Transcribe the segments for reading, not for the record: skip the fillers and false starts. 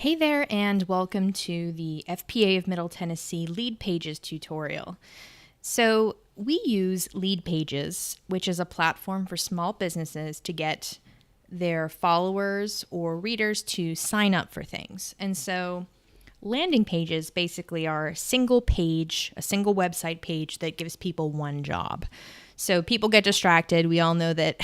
Hey there, and welcome to the FPA of Middle Tennessee Leadpages tutorial. So we use Leadpages, which is a platform for small businesses to get their followers or readers to sign up for things. And so landing pages basically are a single website page that gives people one job. So people get distracted. We all know that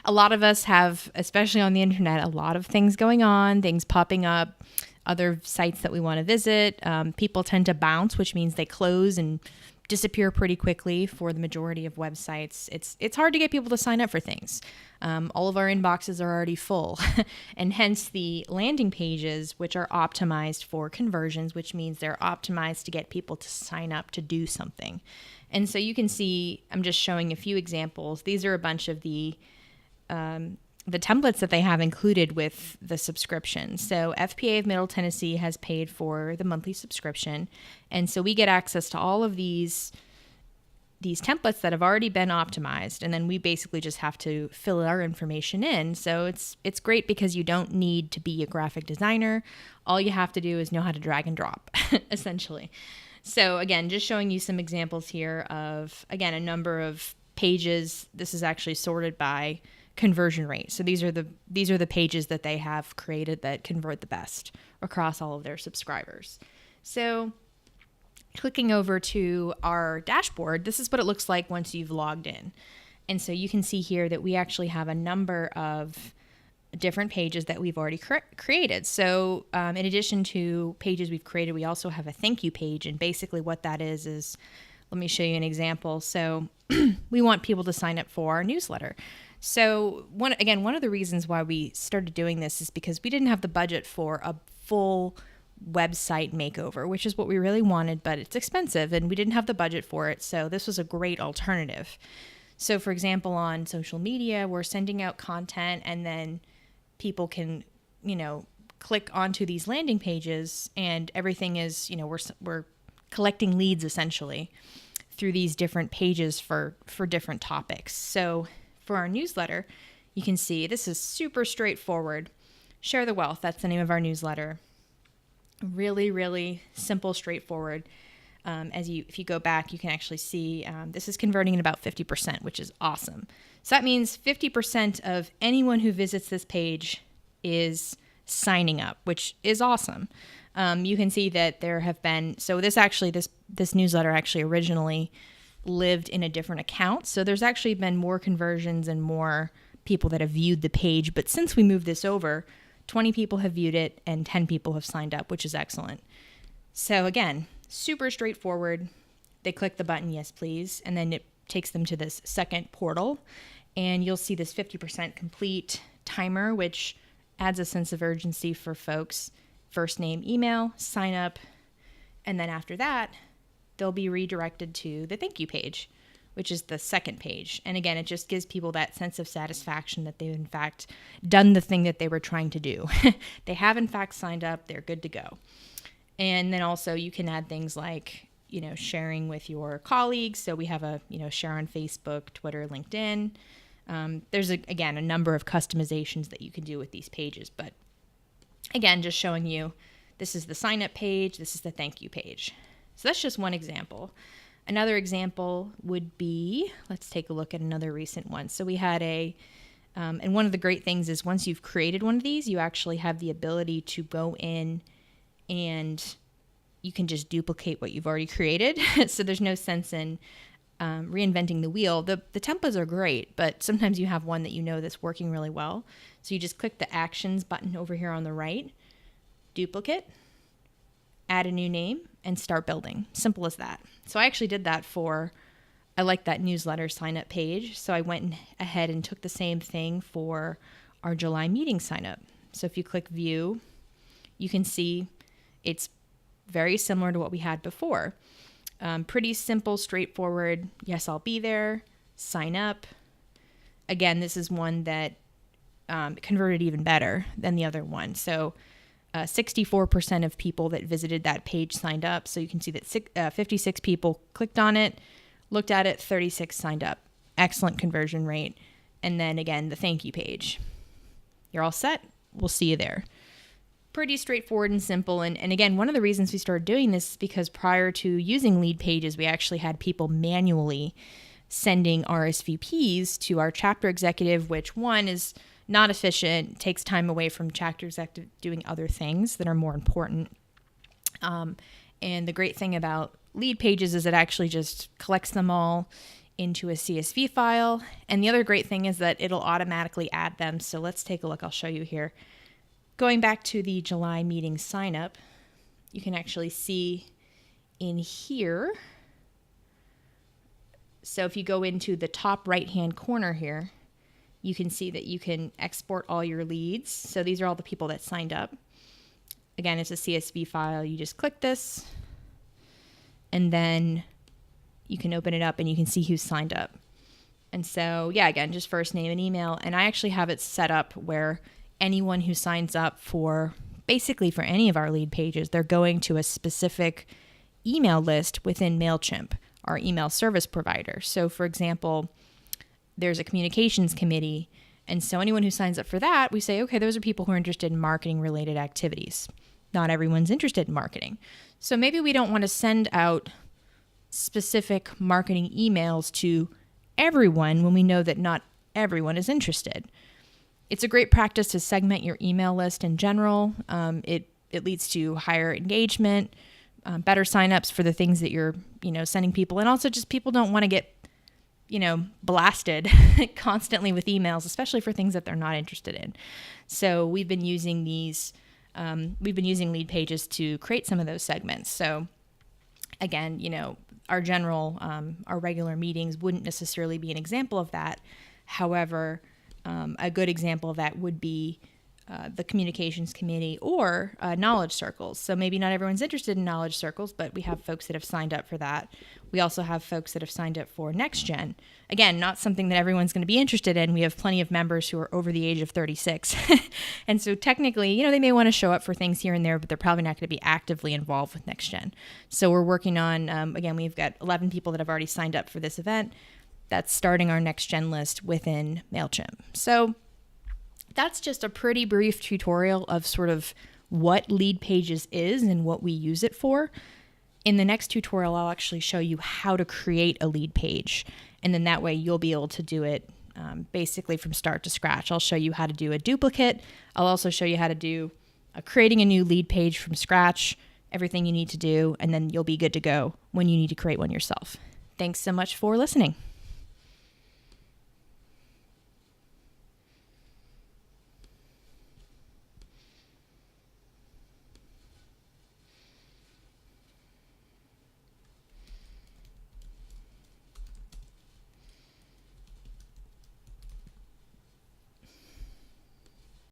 a lot of us have, especially on the internet, a lot of things going on, things popping up, other sites that we want to visit. People tend to bounce, which means they close and disappear pretty quickly for the majority of websites. It's hard to get people to sign up for things. All of our inboxes are already full, and hence the landing pages, which are optimized for conversions, which means they're optimized to get people to sign up to do something. And so you can see, I'm just showing a few examples. These are a bunch of the templates that they have included with the subscription. So FPA of Middle Tennessee has paid for the monthly subscription. And so we get access to all of these templates that have already been optimized. And then we basically just have to fill our information in. So it's great because you don't need to be a graphic designer. All you have to do is know how to drag and drop, essentially. So again, just showing you some examples here of, again, a number of pages. This is actually sorted by conversion rate. So these are the pages that they have created that convert the best across all of their subscribers. So clicking over to our dashboard, this is what it looks like once you've logged in. And so you can see here that we actually have a number of different pages that we've already created. So in addition to pages we've created, we also have a thank you page. And basically what that is let me show you an example. So we want people to sign up for our newsletter. So one of the reasons why we started doing this is because we didn't have the budget for a full website makeover, which is what we really wanted, but it's expensive and we didn't have the budget for it. So this was a great alternative. So for example, on social media, we're sending out content and then people can, click onto these landing pages and everything is, we're collecting leads essentially through these different pages for different topics. So for our newsletter, you can see this is super straightforward. Share the Wealth, that's the name of our newsletter. Really, really simple, straightforward. If you go back, you can actually see this is converting at about 50%, which is awesome. So that means 50% of anyone who visits this page is signing up, which is awesome. You can see that there have been, so this newsletter actually originally lived in a different account. So there's actually been more conversions and more people that have viewed the page. But since we moved this over, 20 people have viewed it and 10 people have signed up, which is excellent. So again, super straightforward. They click the button, yes, please. And then it takes them to this second portal and you'll see this 50% complete timer, which adds a sense of urgency for folks. First name, email, sign up. And then after that, they'll be redirected to the thank you page, which is the second page. And again, it just gives people that sense of satisfaction that they've in fact done the thing that they were trying to do. They have in fact signed up, they're good to go. And then also you can add things like, sharing with your colleagues. So we have a, share on Facebook, Twitter, LinkedIn. There's a number of customizations that you can do with these pages. But again, just showing you, this is the sign up page, this is the thank you page. So that's just one example. Another example would be, let's take a look at another recent one. So we had and one of the great things is once you've created one of these, you actually have the ability to go in and you can just duplicate what you've already created. So there's no sense in reinventing the wheel. The templates are great, but sometimes you have one that that's working really well. So you just click the actions button over here on the right, duplicate, add a new name, and start building. Simple as that. So I actually did that I like that newsletter sign up page. So I went ahead and took the same thing for our July meeting sign up. So if you click view, you can see it's very similar to what we had before. Pretty simple, straightforward. Yes, I'll be there. Sign up. Again, this is one that converted even better than the other one. So 64% of people that visited that page signed up. So you can see that 56 people clicked on it, looked at it, 36 signed up. Excellent conversion rate. And then again, the thank you page. You're all set. We'll see you there. pretty straightforward and simple. And again, one of the reasons we started doing this is because prior to using Leadpages, we actually had people manually sending RSVPs to our chapter executive, which one is not efficient, takes time away from chapter executive doing other things that are more important. And the great thing about Leadpages is it actually just collects them all into a CSV file. And the other great thing is that it'll automatically add them. So let's take a look. I'll show you here. Going back to the July meeting sign up, you can actually see in here. So if you go into the top right-hand corner here, you can see that you can export all your leads. So these are all the people that signed up. Again, it's a CSV file. You just click this, and then you can open it up and you can see who's signed up. And so, yeah, again, just first name and email. And I actually have it set up where anyone who signs up for, basically for any of our lead pages, they're going to a specific email list within MailChimp, our email service provider. So for example, there's a communications committee. And so anyone who signs up for that, we say, okay, those are people who are interested in marketing related activities. Not everyone's interested in marketing. So maybe we don't want to send out specific marketing emails to everyone when we know that not everyone is interested. It's a great practice to segment your email list in general. It leads to higher engagement, better signups for the things that you're, sending people. And also just people don't want to get, blasted constantly with emails, especially for things that they're not interested in. So we've been using Leadpages to create some of those segments. So again, our regular meetings wouldn't necessarily be an example of that. However, a good example of that would be the communications committee or knowledge circles. So maybe not everyone's interested in knowledge circles, but we have folks that have signed up for that. We also have folks that have signed up for Next Gen. Again, not something that everyone's going to be interested in. We have plenty of members who are over the age of 36. And so technically, they may want to show up for things here and there, but they're probably not going to be actively involved with Next Gen. So we're working on, again, we've got 11 people that have already signed up for this event. That's starting our Next Gen list within MailChimp. So that's just a pretty brief tutorial of sort of what Leadpages is and what we use it for. In the next tutorial, I'll actually show you how to create a lead page. And then that way you'll be able to do it basically from start to scratch. I'll show you how to do a duplicate. I'll also show you how to do creating a new lead page from scratch, everything you need to do, and then you'll be good to go when you need to create one yourself. Thanks so much for listening.